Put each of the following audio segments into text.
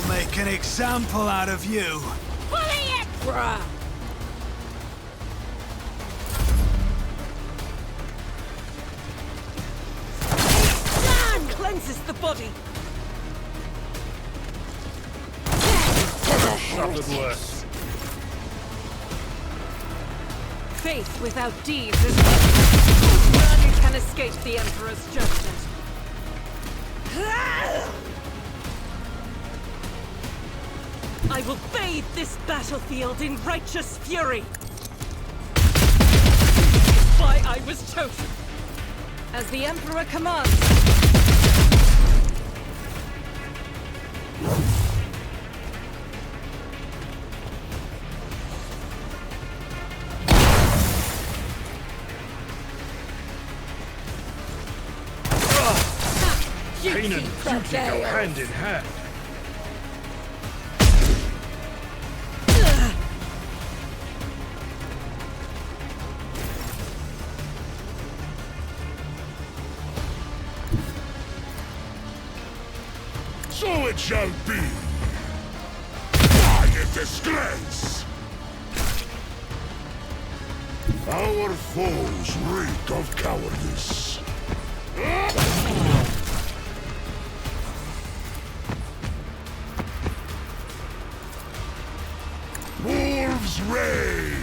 I'll make an example out of you. Bully it, bruh! Damn! Cleanses the body. Good work. Faith without deeds is none can escape the Emperor's judgment. I will bathe this battlefield in righteous fury. Why I was chosen. As the Emperor commands. Pain and duty go hand in hand. So it shall be. Die in disgrace! Our foes reek of cowardice. Wolves reign!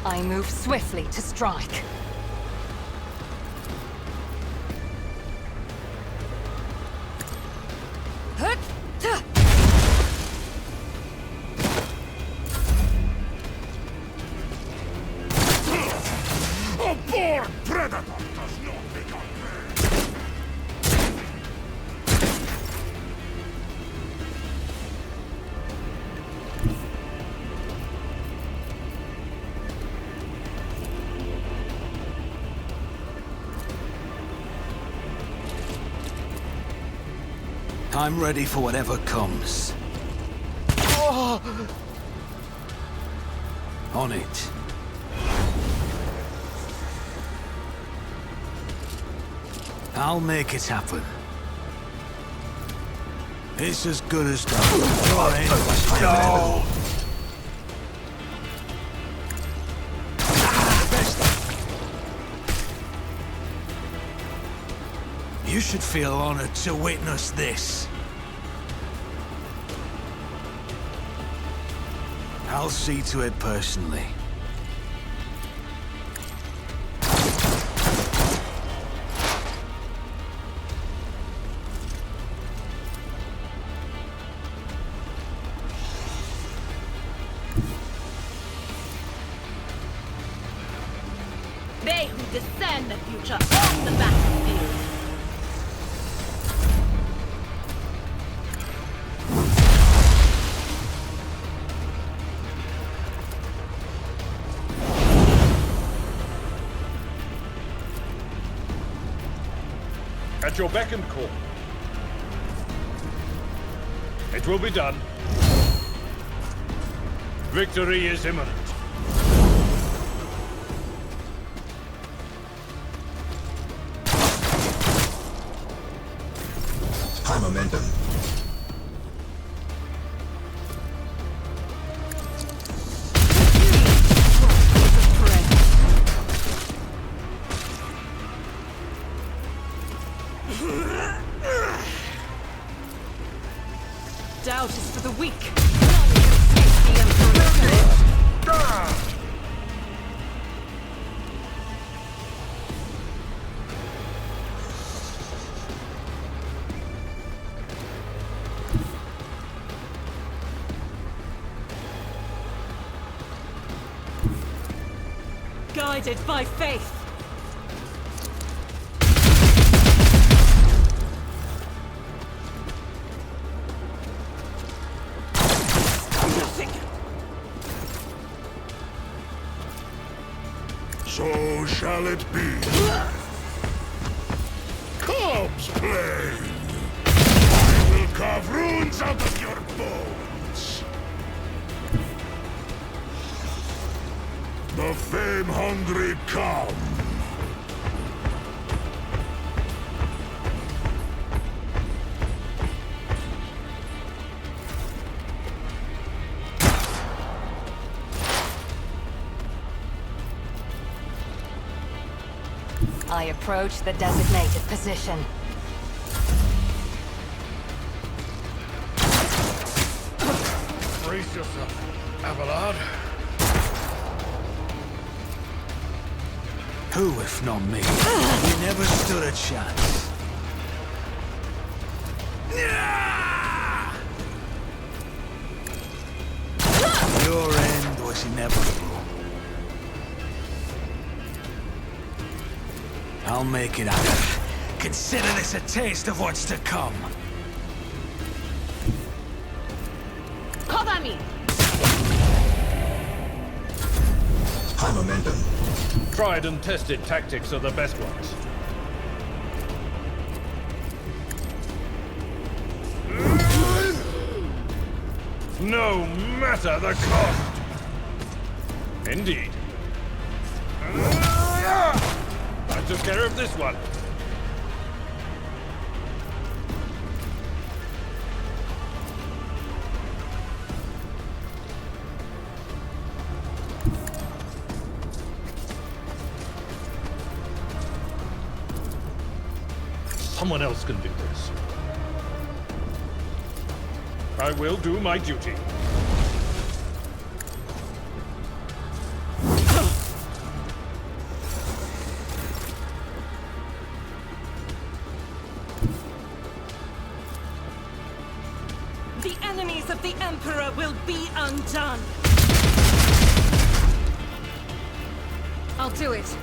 I move swiftly to strike. A born predator does not become prey! I'm ready for whatever comes. On it. I'll make it happen. It's as good as done. No. You should feel honored to witness this. I'll see to it personally. They who discern the future on the battlefield. At your beck and call. It will be done. Victory is imminent. High momentum. Doubt is for the weak. None can escape the Emperor's judgment. Guided by faith. So shall it be. Corpse play! I will carve runes out of your bones! The fame-hungry come! I approach the designated position. Brace yourself, Abelard. Who, if not me? You never stood a chance. Your end was inevitable. I'll make it out. Consider this a taste of what's to come. Cover me! High momentum. Tried and tested tactics are the best ones. No matter the cost! Indeed. I took care of this one. Someone else can do this. I will do my duty. The enemies of the Emperor will be undone. I'll do it.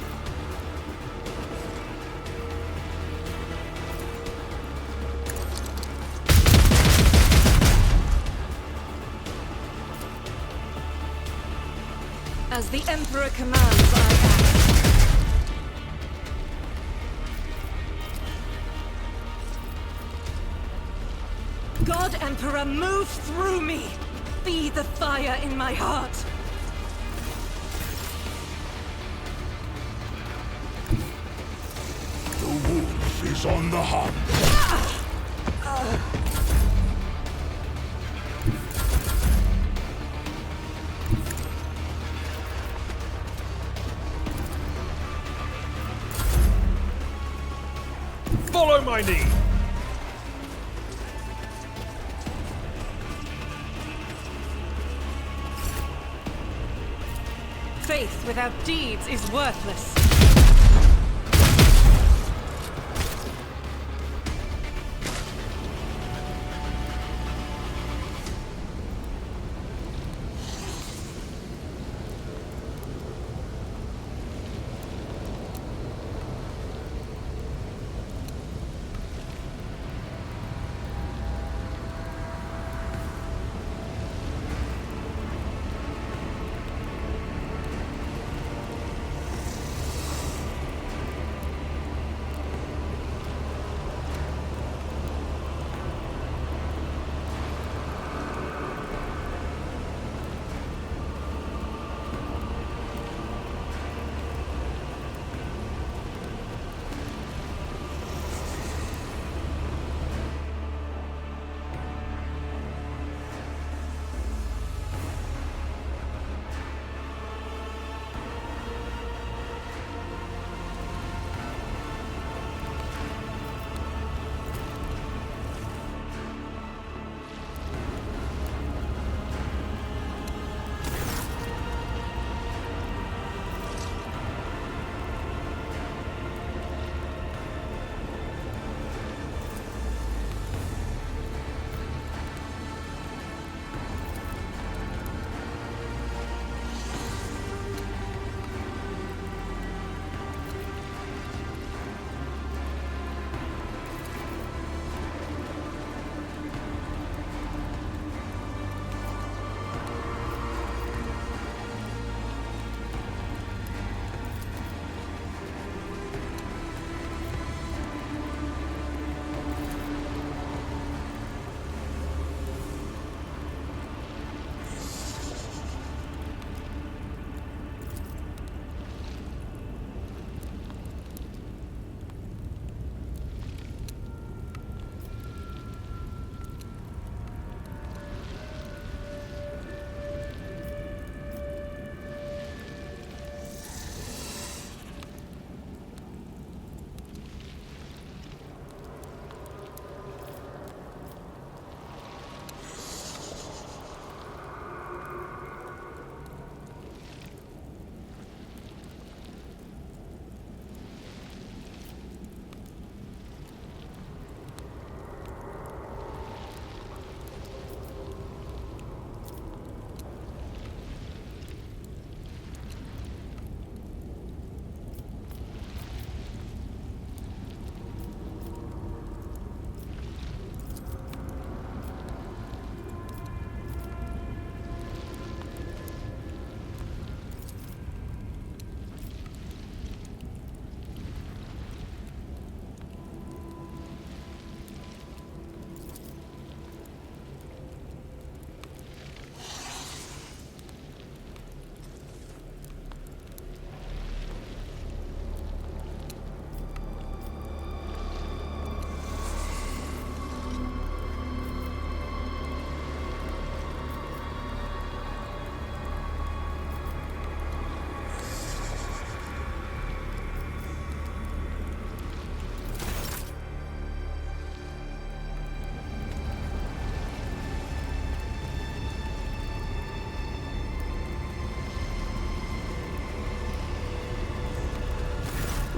As the Emperor commands, I act. God, Emperor, move through me! Be the fire in my heart! The wolf is on the hunt. Follow my lead! Faith without deeds is worthless.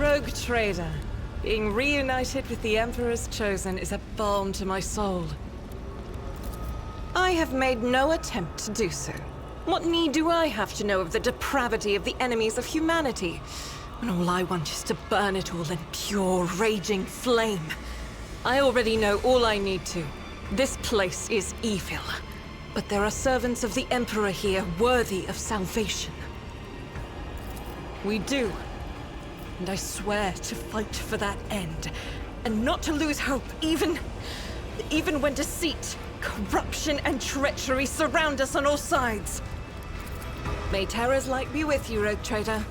Rogue trader. Being reunited with the Emperor's Chosen is a balm to my soul. I have made no attempt to do so. What need do I have to know of the depravity of the enemies of humanity, when all I want is to burn it all in pure, raging flame? I already know all I need to. This place is evil, but there are servants of the Emperor here worthy of salvation. We do. And I swear to fight for that end, and not to lose hope, even when deceit, corruption, and treachery surround us on all sides. May Terra's light be with you, Rogue Trader.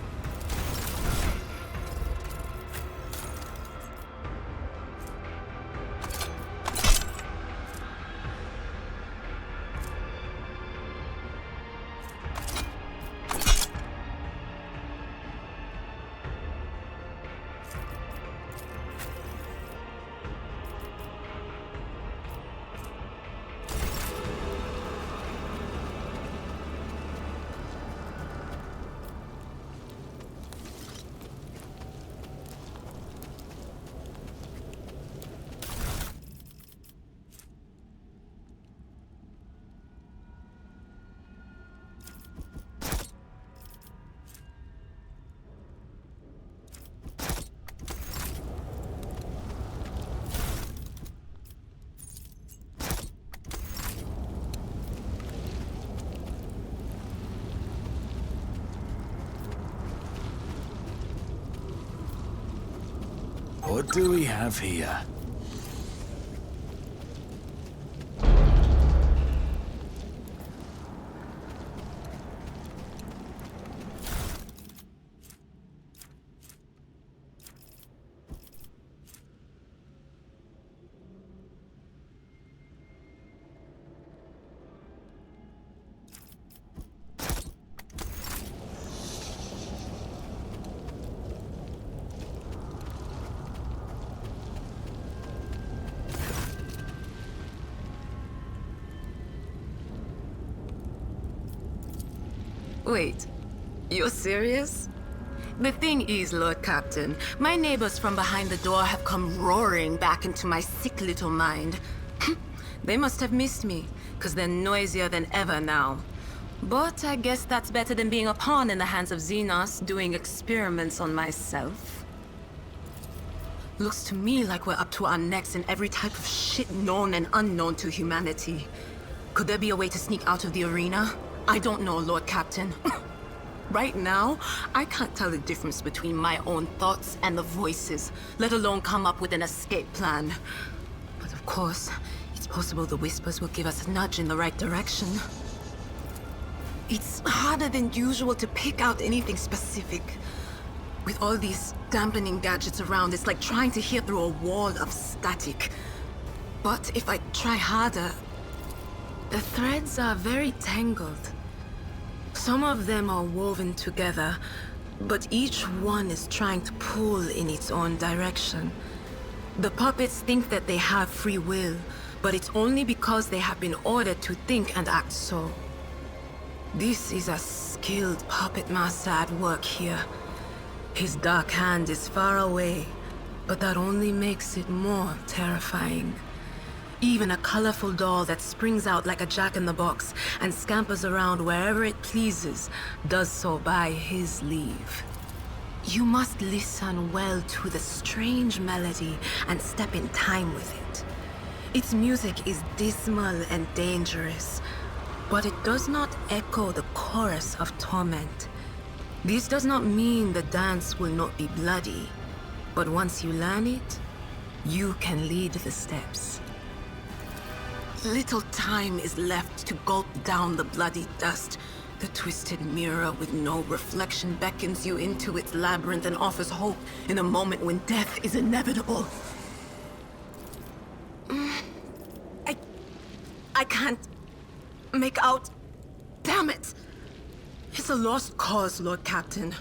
What do we have here? Wait, you're serious? The thing is, Lord Captain, my neighbors from behind the door have come roaring back into my sick little mind. They must have missed me, because they're noisier than ever now. But I guess that's better than being a pawn in the hands of Xenos doing experiments on myself. Looks to me like we're up to our necks in every type of shit known and unknown to humanity. Could there be a way to sneak out of the arena? I don't know, Lord Captain. Right now, I can't tell the difference between my own thoughts and the voices, let alone come up with an escape plan. But of course, it's possible the whispers will give us a nudge in the right direction. It's harder than usual to pick out anything specific. With all these dampening gadgets around, it's like trying to hear through a wall of static. But if I try harder, the threads are very tangled. Some of them are woven together, but each one is trying to pull in its own direction. The puppets think that they have free will, but it's only because they have been ordered to think and act so. This is a skilled puppet master at work here. His dark hand is far away, but that only makes it more terrifying. Even a colorful doll that springs out like a jack-in-the-box and scampers around wherever it pleases does so by his leave. You must listen well to the strange melody and step in time with it. Its music is dismal and dangerous, but it does not echo the chorus of torment. This does not mean the dance will not be bloody, but once you learn it, you can lead the steps. Little time is left to gulp down the bloody dust. The twisted mirror with no reflection beckons you into its labyrinth and offers hope in a moment when death is inevitable. I can't make out. Damn it! It's a lost cause, Lord Captain.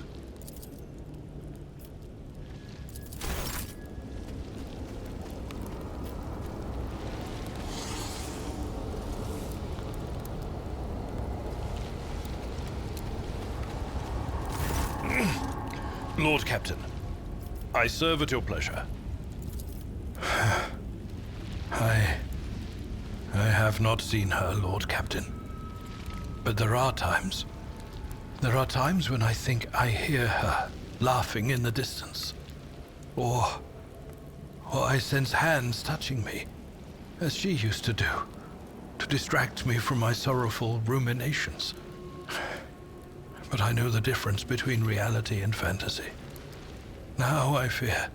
Lord Captain, I serve at your pleasure. I have not seen her, Lord Captain. But there are times when I think I hear her laughing in the distance. Or I sense hands touching me, as she used to do, to distract me from my sorrowful ruminations. But I know the difference between reality and fantasy. Now I fear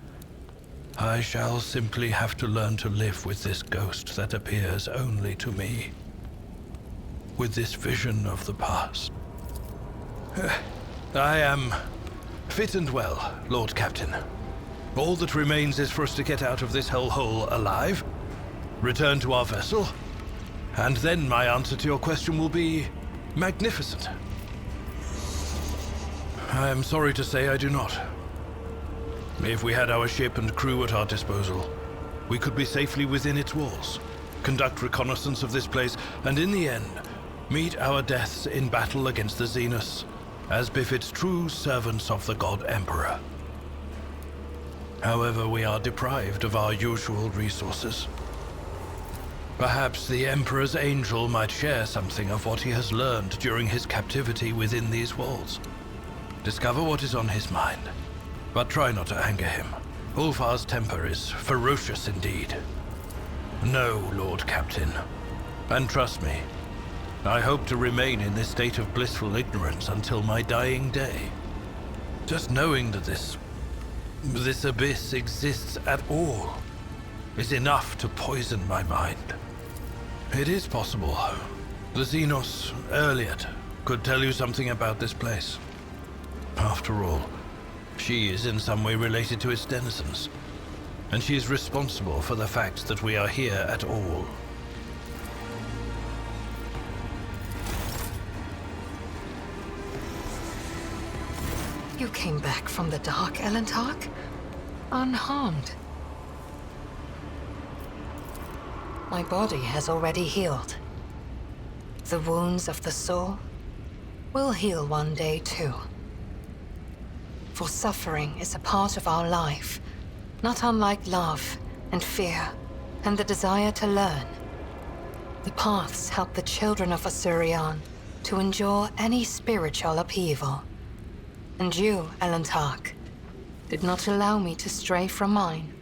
I shall simply have to learn to live with this ghost that appears only to me. With this vision of the past. I am fit and well, Lord Captain. All that remains is for us to get out of this hellhole alive, return to our vessel, and then my answer to your question will be magnificent. I am sorry to say I do not. If we had our ship and crew at our disposal, we could be safely within its walls, conduct reconnaissance of this place, and in the end, meet our deaths in battle against the Xenos, as befits true servants of the God Emperor. However, we are deprived of our usual resources. Perhaps the Emperor's angel might share something of what he has learned during his captivity within these walls. Discover what is on his mind, but try not to anger him. Ulfar's temper is ferocious indeed. No, Lord Captain. And trust me, I hope to remain in this state of blissful ignorance until my dying day. Just knowing that this abyss exists at all is enough to poison my mind. It is possible the Xenos Erliot could tell you something about this place. After all, she is in some way related to its denizens, and she is responsible for the fact that we are here at all. You came back from the dark, Elentark? Unharmed. My body has already healed. The wounds of the soul will heal one day too. For suffering is a part of our life, not unlike love and fear and the desire to learn. The paths help the children of Asuryan to endure any spiritual upheaval. And you, Elentark, did not allow me to stray from mine.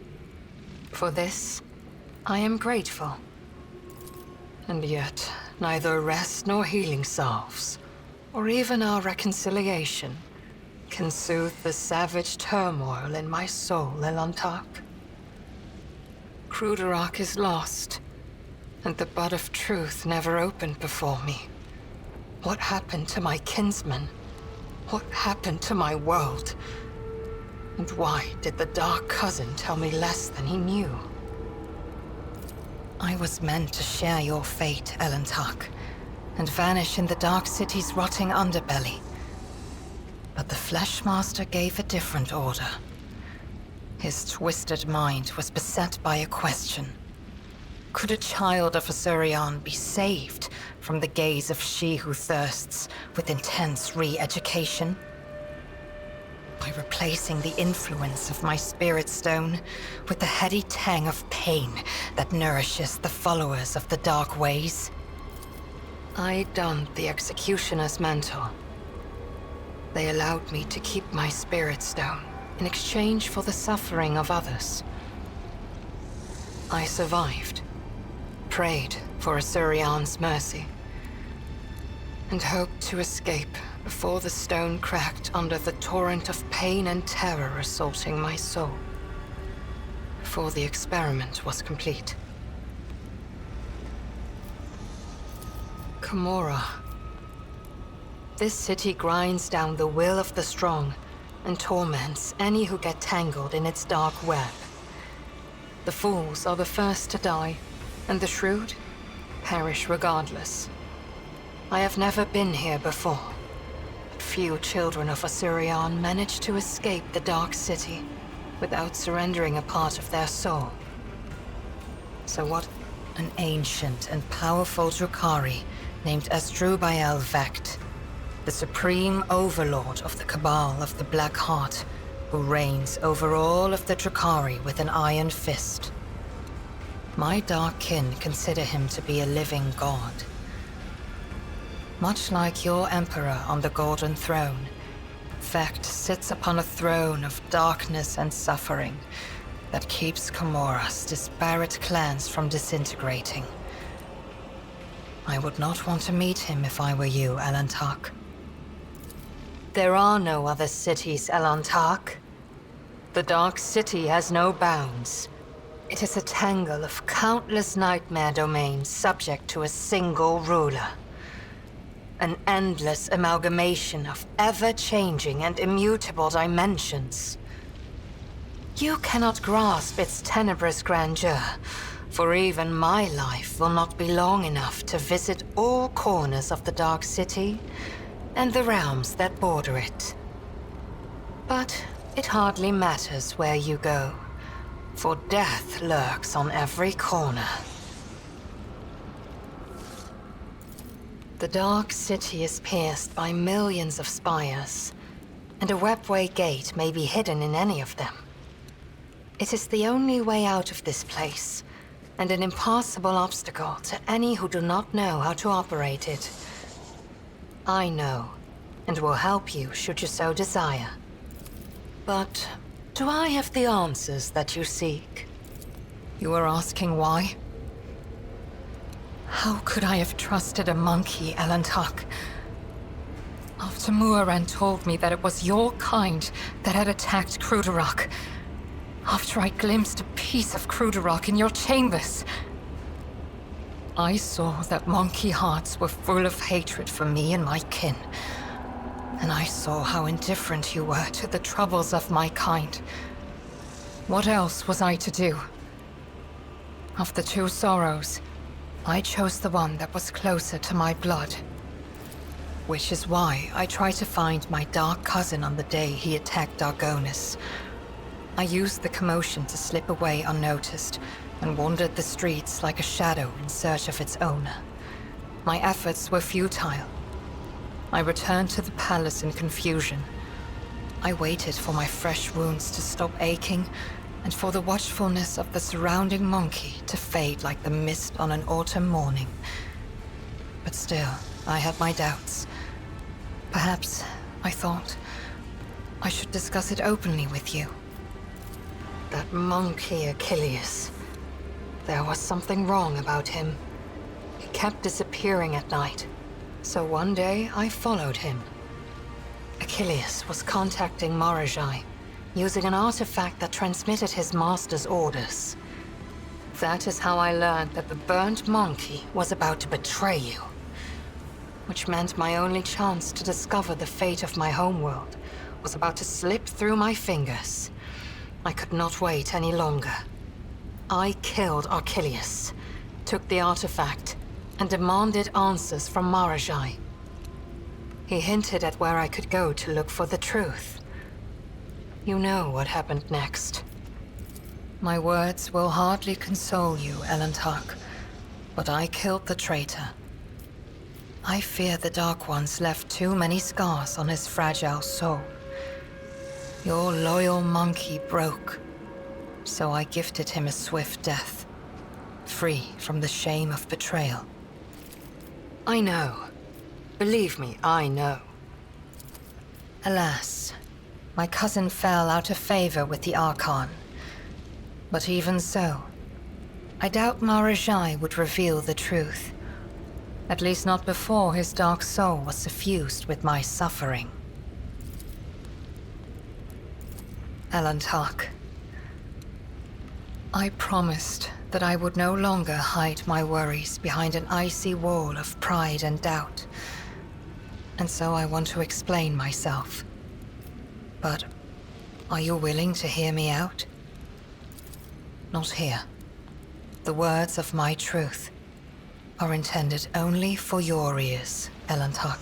For this, I am grateful. And yet, neither rest nor healing salves, or even our reconciliation, can soothe the savage turmoil in my soul, Elentark. Kruderak is lost, and the bud of truth never opened before me. What happened to my kinsmen? What happened to my world? And why did the Dark Cousin tell me less than he knew? I was meant to share your fate, Elentark, and vanish in the Dark City's rotting underbelly. But the Fleshmaster gave a different order. His twisted mind was beset by a question. Could a child of Asuryan be saved from the gaze of she who thirsts with intense re-education? By replacing the influence of my spirit stone with the heady tang of pain that nourishes the followers of the dark ways? I donned the executioner's mantle. They allowed me to keep my spirit stone in exchange for the suffering of others. I survived, prayed for Asuryan's mercy, and hoped to escape before the stone cracked under the torrent of pain and terror assaulting my soul. Before the experiment was complete. Gamora. This city grinds down the will of the strong and torments any who get tangled in its dark web. The fools are the first to die, and the shrewd perish regardless. I have never been here before. Few children of Asuryan manage to escape the Dark City without surrendering a part of their soul. So what? An ancient and powerful Drukhari named Asdrubal Vecht, the supreme overlord of the Cabal of the Black Heart, who reigns over all of the Drakari with an iron fist. My dark kin consider him to be a living god. Much like your Emperor on the Golden Throne, Vecht sits upon a throne of darkness and suffering that keeps Comora's disparate clans from disintegrating. I would not want to meet him if I were you, Elantark. There are no other cities, Elantark. The Dark City has no bounds. It is a tangle of countless nightmare domains subject to a single ruler. An endless amalgamation of ever-changing and immutable dimensions. You cannot grasp its tenebrous grandeur, for even my life will not be long enough to visit all corners of the Dark City and the realms that border it. But it hardly matters where you go, for death lurks on every corner. The Dark City is pierced by millions of spires, and a webway gate may be hidden in any of them. It is the only way out of this place, and an impassable obstacle to any who do not know how to operate it. I know, and will help you should you so desire. But do I have the answers that you seek? You are asking why? How could I have trusted a monkey, Elantark? After Muaran told me that it was your kind that had attacked Crudarach, after I glimpsed a piece of Crudarach in your chambers, I saw that monkey hearts were full of hatred for me and my kin. And I saw how indifferent you were to the troubles of my kind. What else was I to do? Of the two sorrows, I chose the one that was closer to my blood. Which is why I tried to find my dark cousin on the day he attacked Argonis. I used the commotion to slip away unnoticed, and wandered the streets like a shadow in search of its owner. My efforts were futile. I returned to the palace in confusion. I waited for my fresh wounds to stop aching, and for the watchfulness of the surrounding monkey to fade like the mist on an autumn morning. But still, I had my doubts. Perhaps, I thought, I should discuss it openly with you. That monkey Achilles. There was something wrong about him. He kept disappearing at night, so one day I followed him. Achilles was contacting Marajai, using an artifact that transmitted his master's orders. That is how I learned that the burnt monkey was about to betray you. Which meant my only chance to discover the fate of my homeworld was about to slip through my fingers. I could not wait any longer. I killed Achilles, took the artifact, and demanded answers from Marajai. He hinted at where I could go to look for the truth. You know what happened next. My words will hardly console you, Elantark, but I killed the traitor. I fear the Dark Ones left too many scars on his fragile soul. Your loyal monkey broke, so I gifted him a swift death, free from the shame of betrayal. I know. Believe me, I know. Alas, my cousin fell out of favor with the Archon. But even so, I doubt Marajai would reveal the truth. At least not before his dark soul was suffused with my suffering. Elantark, I promised that I would no longer hide my worries behind an icy wall of pride and doubt. And so I want to explain myself. But are you willing to hear me out? Not here. The words of my truth are intended only for your ears, Elantark.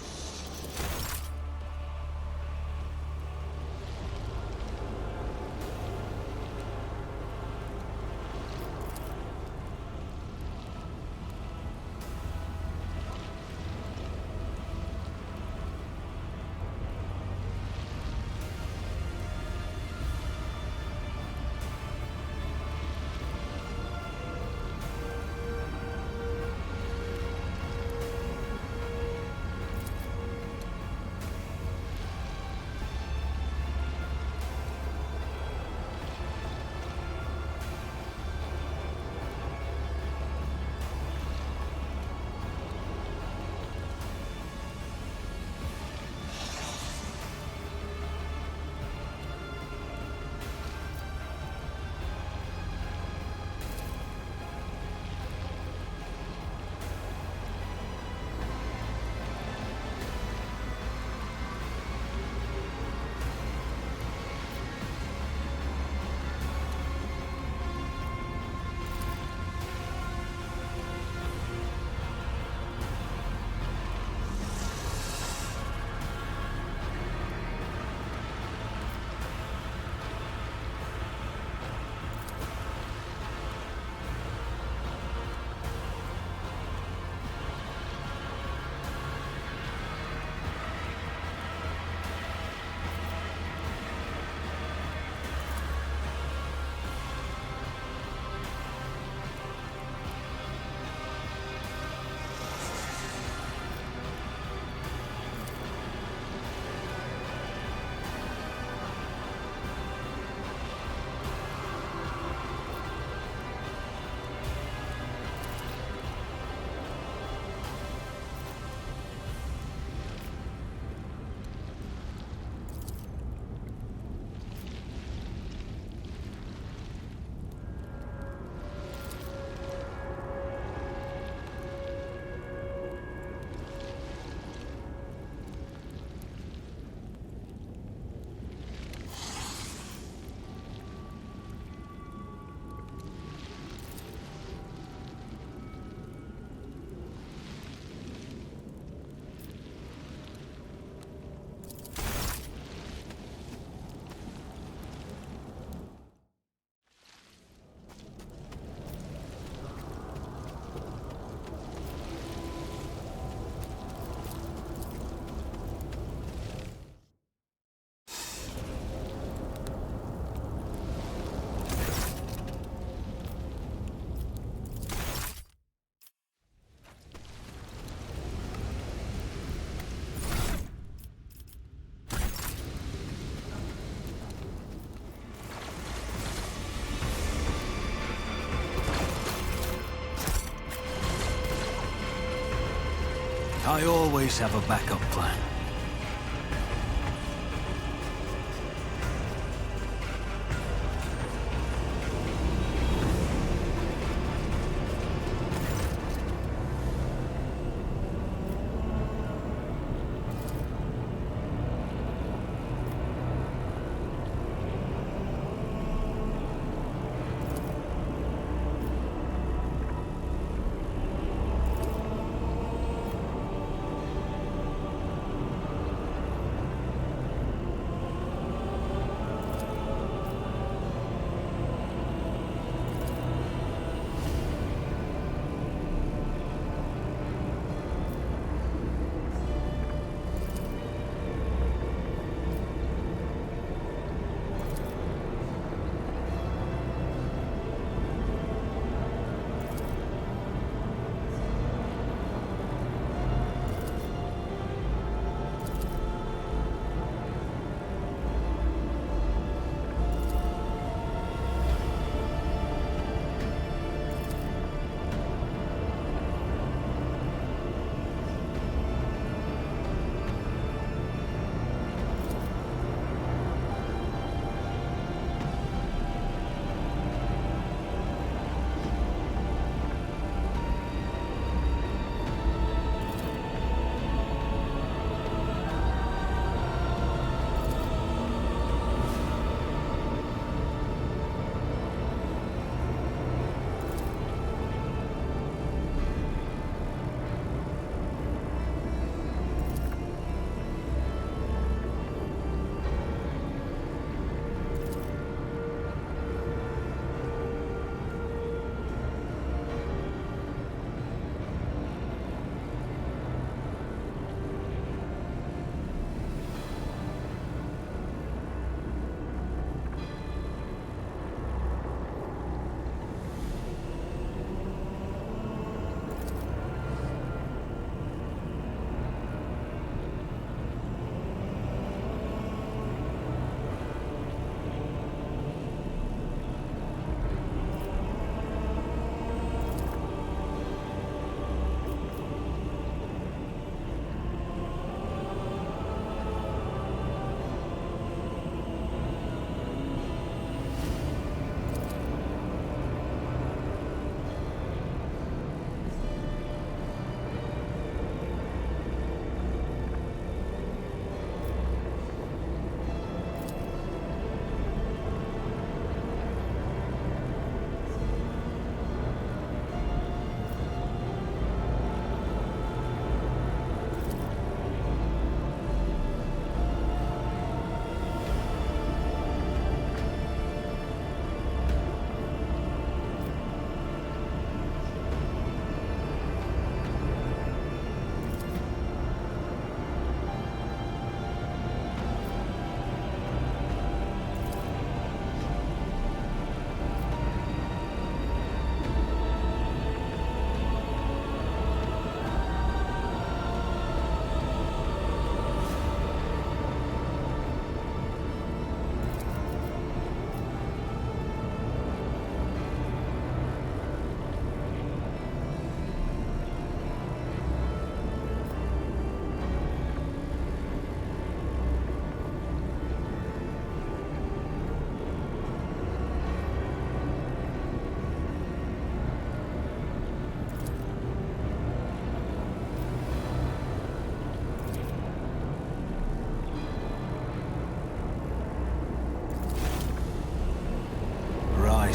I always have a backup plan.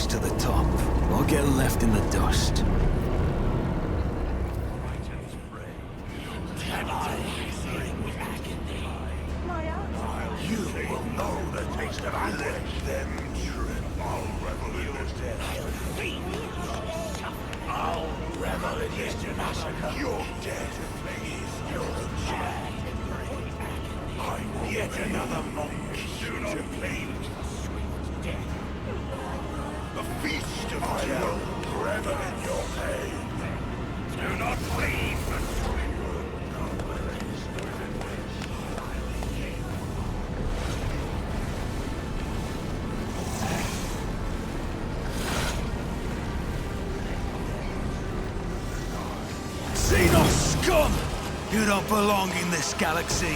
To the top, or get left in the dust. You will know the taste of anger. Let them trip. I'll revel in this death. I'll revel in this massacre. You're dead. You're dead. I'm yet another monk soon to claim. The feast of hell, revel in your pain. Do not leave the Xenos scum! You You don't belong in this galaxy.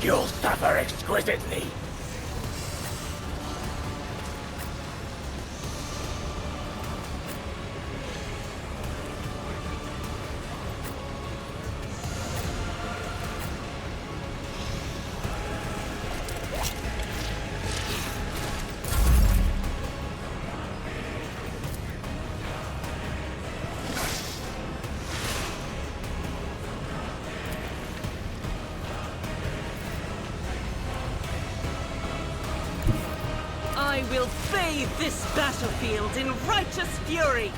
You'll suffer exquisitely. I will bathe this battlefield in righteous fury!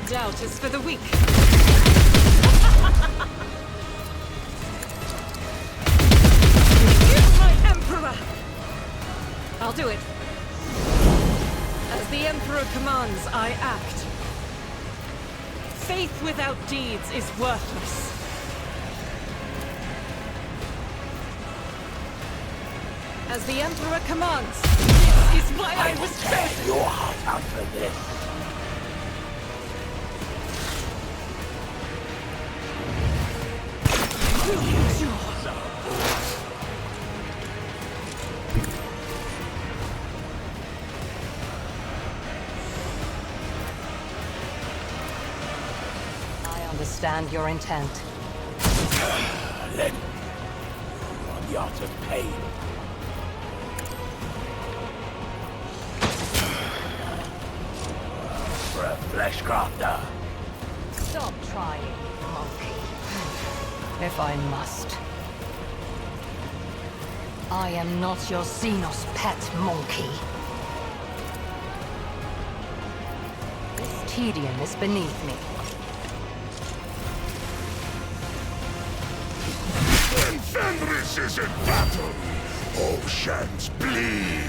Doubt is for the weak. You, my Emperor! I'll do it. As the Emperor commands, I act. Faith without deeds is worthless. As the Emperor commands, this is why I was tear chosen! your heart out for this. I understand your intent. Let on the art of pain. For a flesh crafter. Stop trying, monkey. If I must. I am not your Xenos pet, monkey. This tedium is beneath me. When Fenris is in battle, oceans bleed.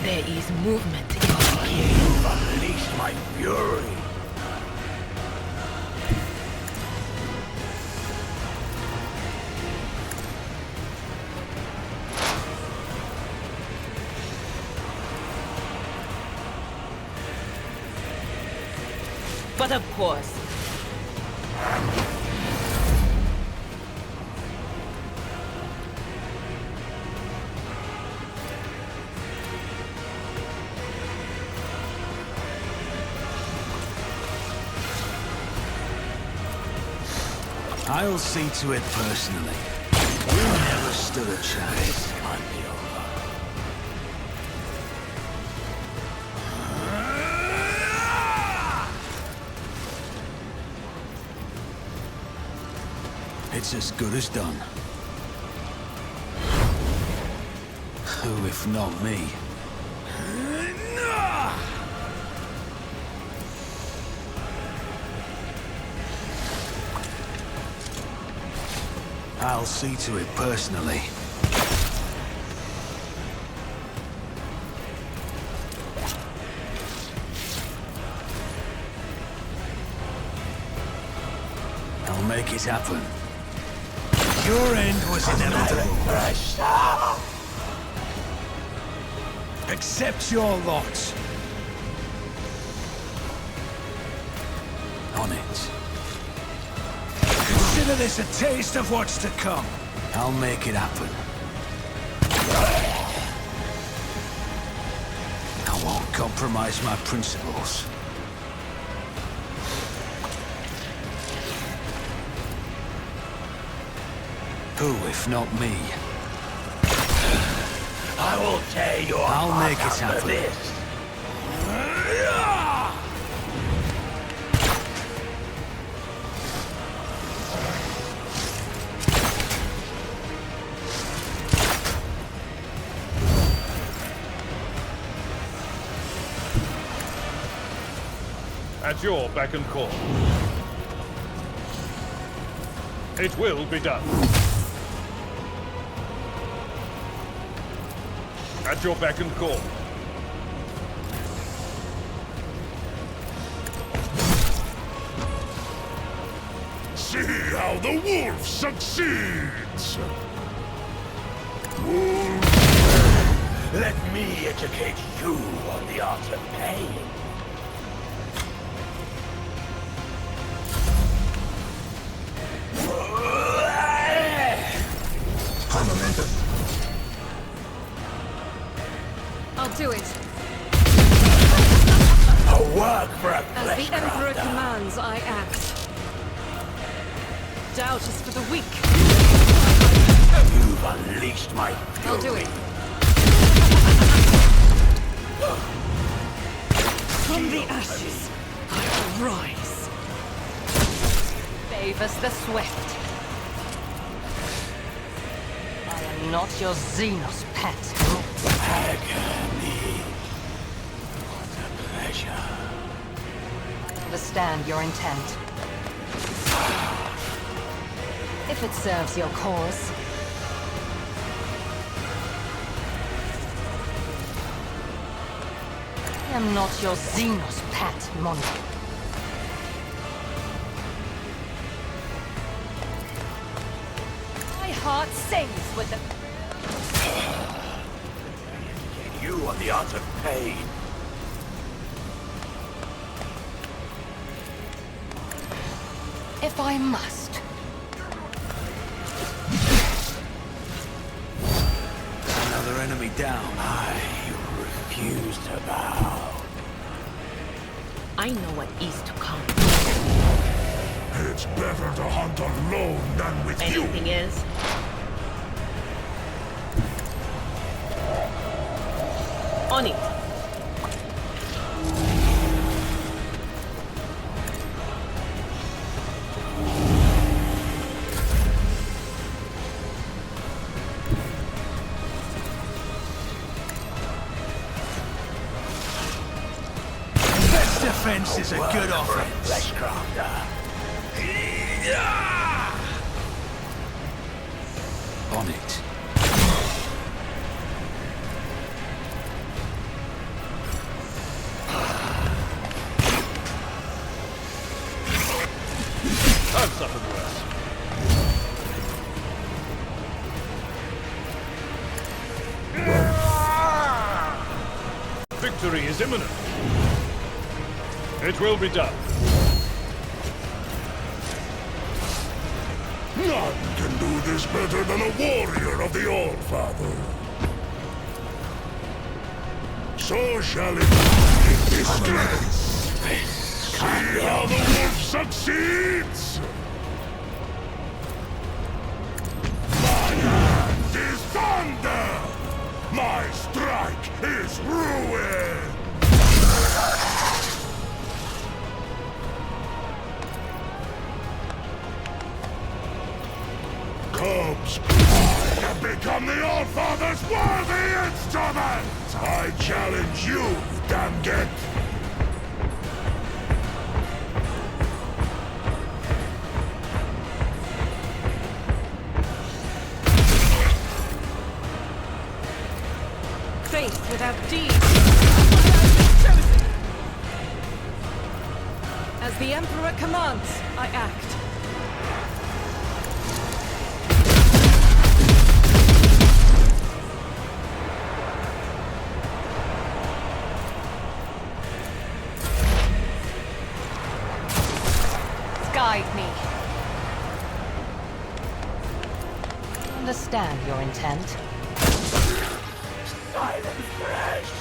There is movement in your You've unleashed my fury. But of course, I'll see to it personally. You never stood a chance. It's as good as done. Who, if not me? I'll see to it personally. I'll make it happen. Your end was inevitable. Accept your lot. On it. Consider this a taste of what's to come. I'll make it happen. I won't compromise my principles. Who, if not me? I will tear your I'll heart make it out for happen. this. At your beck and call. It will be done. At your beck and call. See how how the wolf succeeds! Wolf, let me educate you on the art of pain. I'll do it. A work for a As flesh the Emperor crafter. commands, I act. Doubt is for the weak. You've unleashed my fury. I'll do it. From the ashes, I will rise. Favors the swift. I am not your Xenos pet. Agony. What a pleasure. Understand your intent. If it serves your cause. I am not your Xenos pet, Mondo. My heart sings with the... You on the art of pain. If I must. Another enemy down. I refuse to bow. I know what is to come. It's better to hunt alone than with you. Anything is. On it. Best defense is a good offense. Flesh crafter. On it. I've suffered worse. Victory is imminent. It will be done. None can do this better than a warrior of the All-Father. So shall it be in this place. See how the wolf succeeds! My hand is thunder! My strike is ruin! Cubs, I have become the All-Father's worthy instrument! I challenge you, Damget! Faith without deeds. As the Emperor commands, I act. Guide me. Understand your intent. Silent flesh!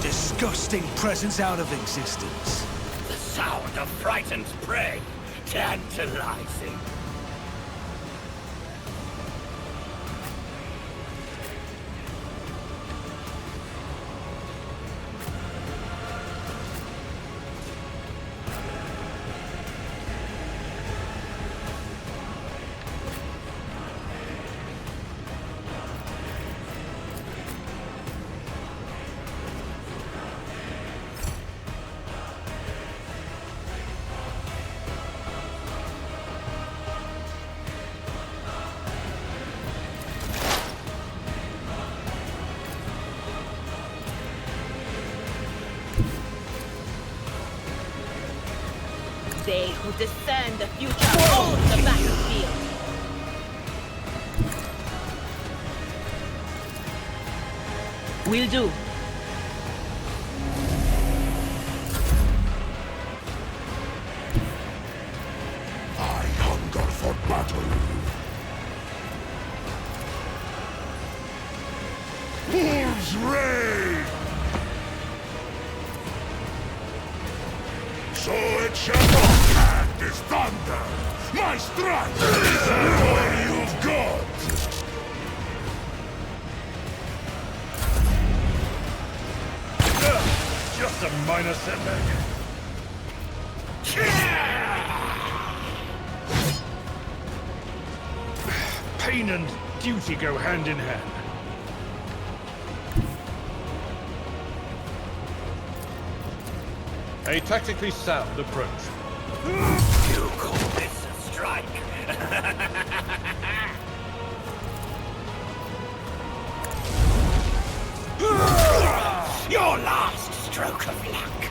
disgusting presence out of existence. The sound of frightened prey, tantalizing. They who discern the future own the battlefield. Will do. I hunger for battle. Wolves reign! So it shall not hand is thunder! My strength is all you've got! Just a minor setback. Pain and duty go hand in hand. A tactically sound approach. You call this a strike? Your last stroke of luck.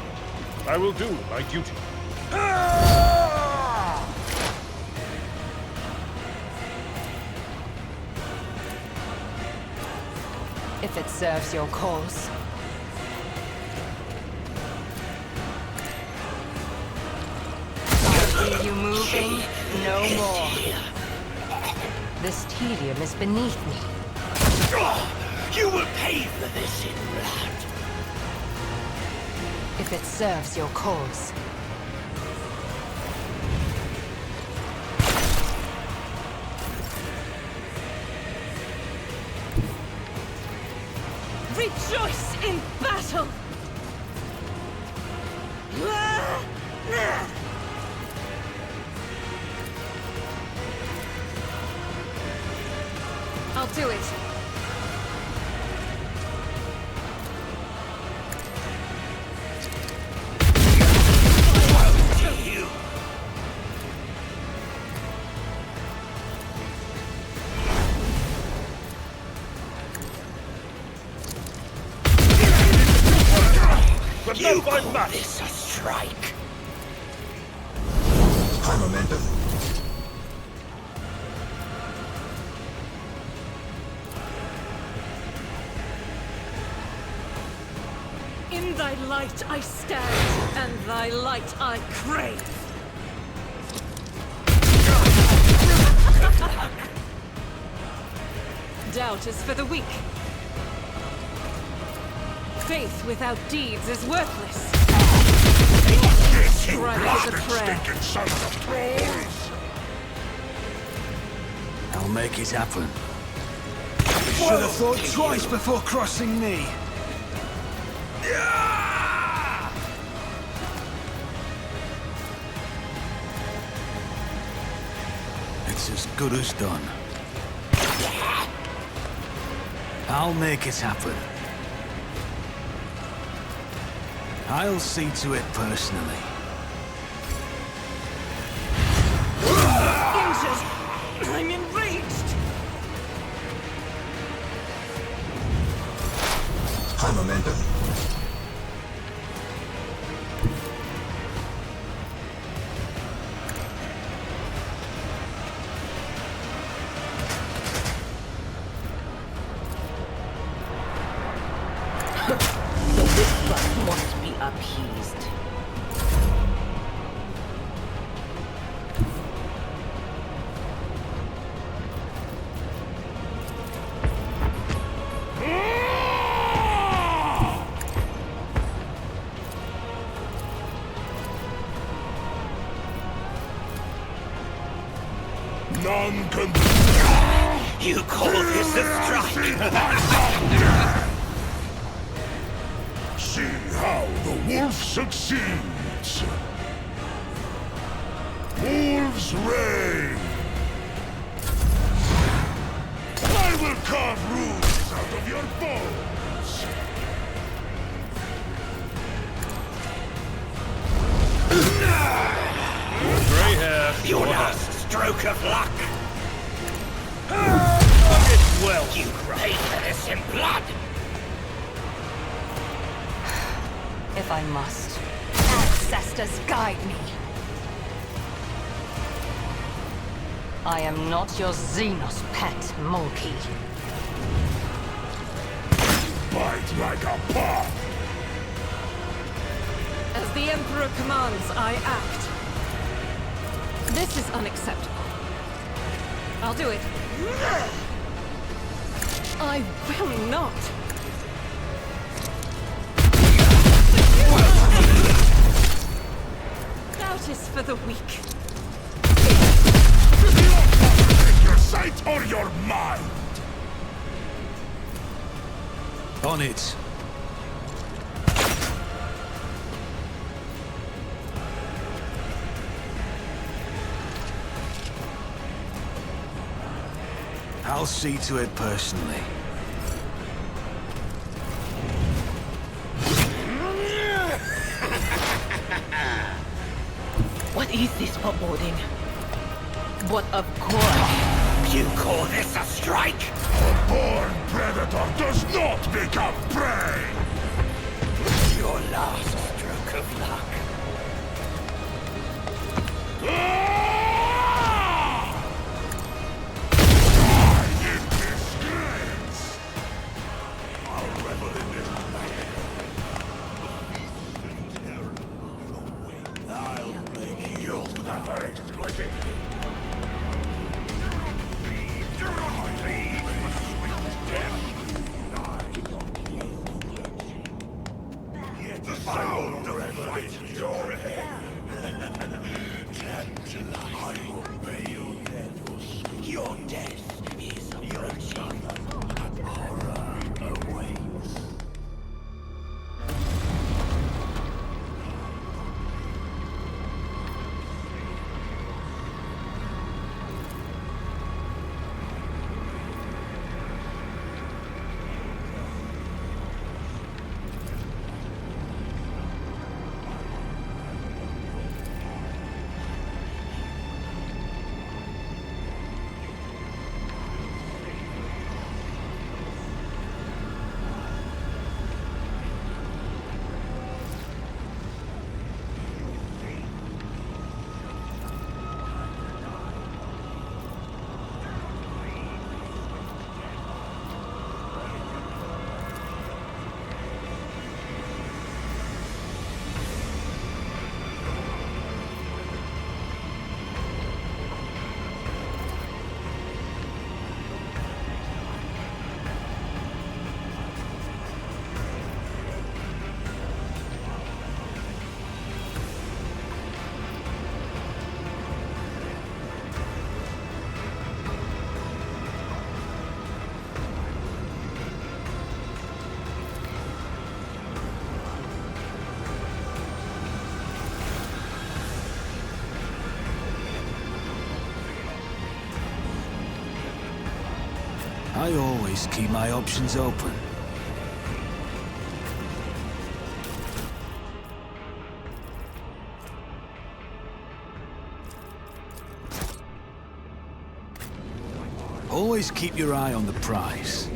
I will do my duty. If it serves your cause. I see you moving, no more. This tedium is beneath me. You will pay for this in blood. If it serves your cause. Rejoice in battle! I'll do it. But You not by call much. this a strike? High momentum. In thy light I stand, and thy light I crave. Doubt is for the weak. Faith without deeds is worthless. Strike is a prayer. Stinking sons of trolls! I'll make it happen. You should have thought twice before crossing me. It's as good as done. I'll make it happen. I'll see to it personally. Injured! I'm enraged! High momentum. The whisper must be appeased. None can... You call this a strike? See how the wolf succeeds. Wolves reign. I will carve runes out of your bones. Grey hair. Your last stroke of luck. Well, You paid for this in blood. If I must, ancestors guide me. I am not your Xenos pet, monkey. Bite like a paw. As the Emperor commands, I act. This is unacceptable. I'll do it. I will not. Doubt is for the weak. Take your sight or your mind. On it. I'll see to it personally. What is this foreboding? But of course. You call this a strike? A born predator does not become prey. Your last stroke of luck. In disgrace. I'll revel in this nightmare. I'll make you never exploit it. The sound of fight in your head. I will pay you death. Your death is approaching. Horror awaits. I always keep my options open. Always keep your eye on the prize.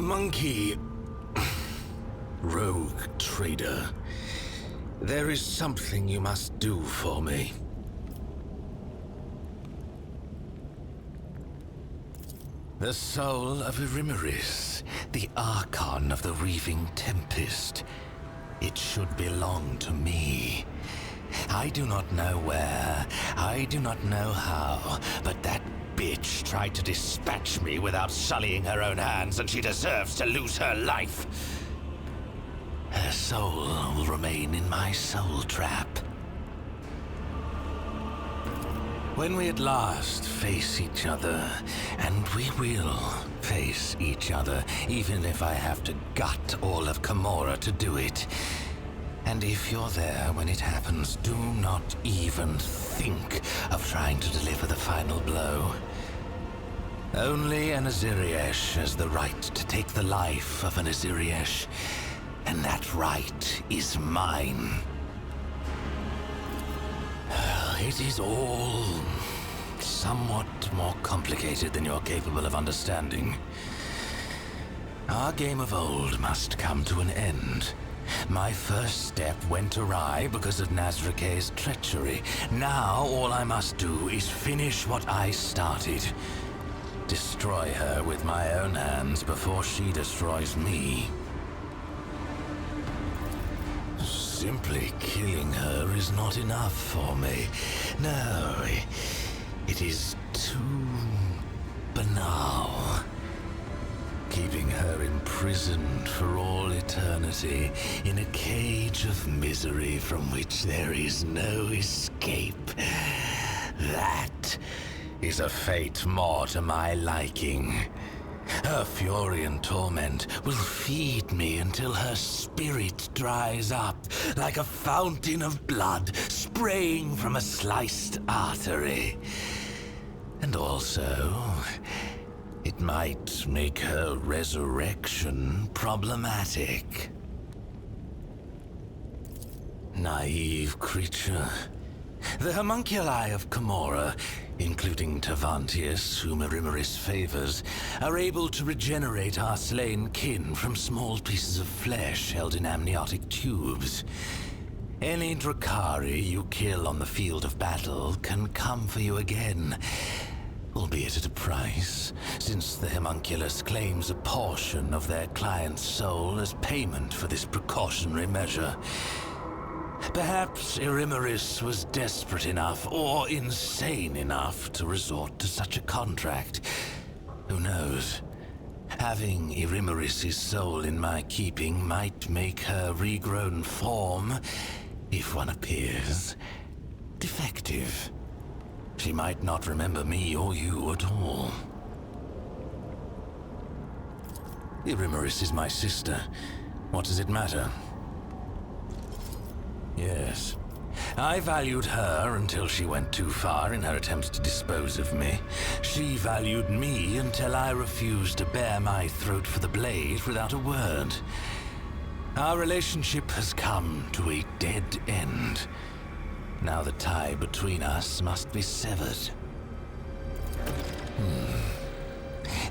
Monkey... rogue trader. There is something you must do for me. The soul of Erimeris, the Archon of the Reaving Tempest. It should belong to me. I do not know where, I do not know how, but that bitch tried to dispatch me without sullying her own hands, and she deserves to lose her life. Her soul will remain in my soul trap. When we at last face each other, and we will face each other, even if I have to gut all of Gamora to do it. And if you're there when it happens, do not even think of trying to deliver the final blow. Only an Aziriesh has the right to take the life of an Aziriesh, and that right is mine. It is all somewhat more complicated than you're capable of understanding. Our game of old must come to an end. My first step went awry because of Nazrake's treachery. Now all I must do is finish what I started. Destroy her with my own hands before she destroys me. Simply killing her is not enough for me. No, it is too banal. Keeping her imprisoned for all eternity in a cage of misery from which there is no escape. That is a fate more to my liking. Her fury and torment will feed me until her spirit dries up like a fountain of blood spraying from a sliced artery. And also, it might make her resurrection problematic. Naive creature. The homunculi of Gamora, including Tavantius, whom Erimeris favors, are able to regenerate our slain kin from small pieces of flesh held in amniotic tubes. Any Drakari you kill on the field of battle can come for you again, albeit at a price, since the homunculus claims a portion of their client's soul as payment for this precautionary measure. Perhaps Erimeris was desperate enough or insane enough to resort to such a contract. Who knows? Having Erimeris' soul in my keeping might make her regrown form, if one appears, defective. She might not remember me or you at all. Erimeris is my sister. What does it matter? Yes. I valued her until she went too far in her attempts to dispose of me. She valued me until I refused to bare my throat for the blade without a word. Our relationship has come to a dead end. Now the tie between us must be severed.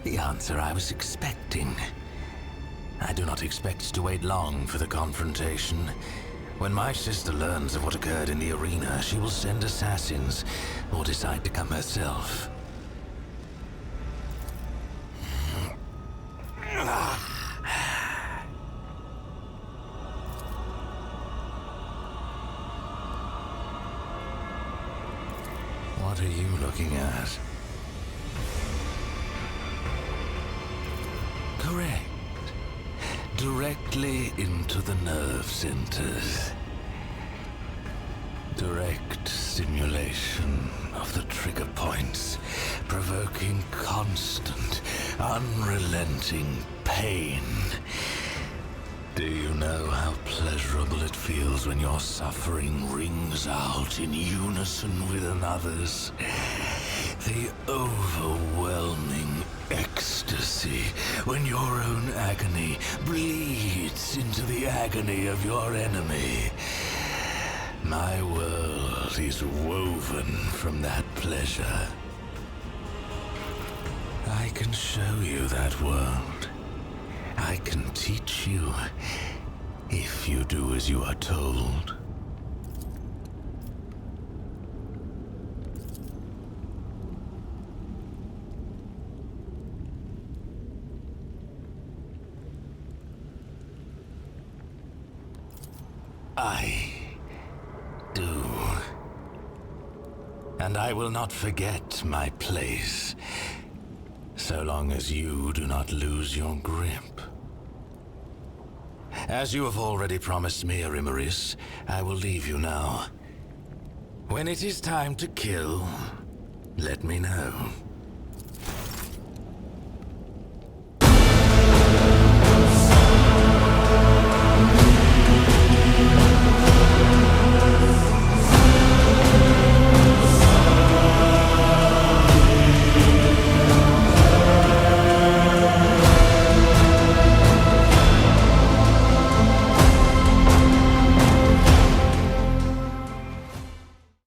The answer I was expecting. I do not expect to wait long for the confrontation. When my sister learns of what occurred in the arena, she will send assassins, or decide to come herself. What are you looking at? Correct. Directly into the nerve centers. Direct stimulation of the trigger points, provoking constant, unrelenting pain. Do you know how pleasurable it feels when your suffering rings out in unison with another's? The overwhelming ecstasy when your own agony bleeds into the agony of your enemy. My world is woven from that pleasure. I can show you that world. I can teach you, if you do as you are told. I do. And I will not forget my place, so long as you do not lose your grip. As you have already promised me, Arimaris, I will leave you now. When it is time to kill, let me know.